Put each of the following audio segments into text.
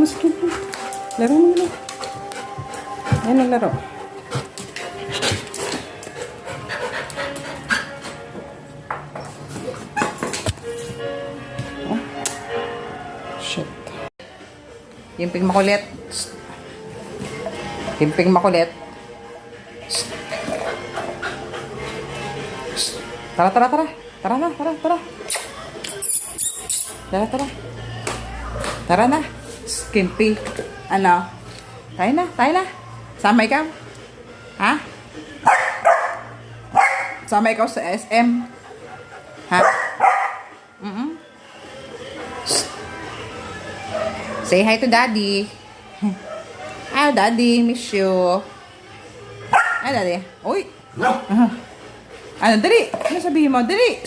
mo si Kimpi. Laro mo na. Ayan ang laro. Oh. Shit. Kimping makulit. Kimping makulit. Tara, tara, tara. Tara na, tara, tara. Tara, tara. Tara na. Skimpy. Ano? Tayo na, tayo na. Sama ikaw? Ha? Sama ikaw sa SM? Ha? Say hi to Daddy. Hi, Daddy. Miss you. Hi, Daddy. Uy. Ano, dali. Ano sabihin mo? Dali.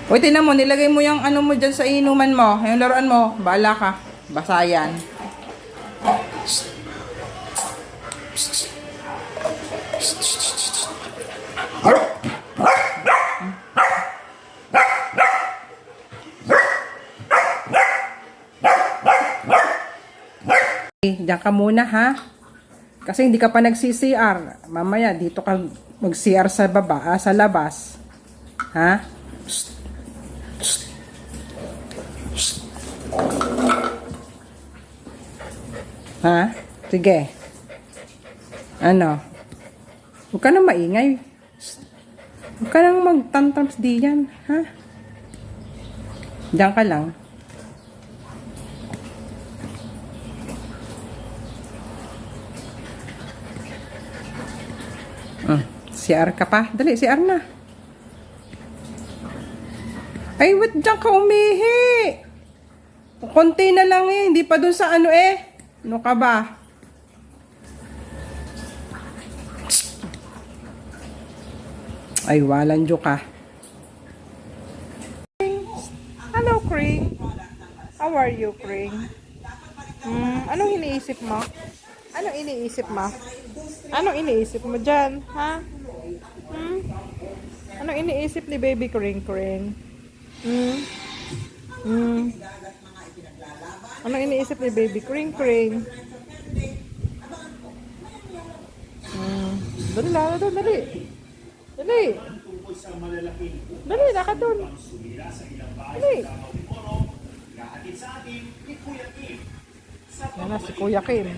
Uy, tingnan mo. Nilagay mo yung ano mo dyan sa inuman mo. Yung laruan mo. Bahala ka. Basa yan. Diyan ka muna, ha? Kasi hindi ka pa nag-CCR. Mamaya, dito ka mag-CR sa baba, sa labas. Ha? Ha? Sige. Ano? Huwag ka nang maingay. Huwag ka nang mag-tantrums diyan, ha? Diyan ka lang. CR ka pa? Dali, CR na. Ay, wait, dyan ka umihi. Konti na lang eh. Hindi pa dun sa ano eh. Ano ka ba? Ay, walang joke ka. Hello, Kring. How are you, Kring? Anong iniisip mo? Anong iniisip mo? Anong iniisip mo dyan? Ha? Anong iniisip ni Baby Kring Kring? Anong iniisip ni Baby Kring Kring? Dali, lalo doon, dali. Dali. Dali, naka doon. Dali. Yan na si Kuya Kim.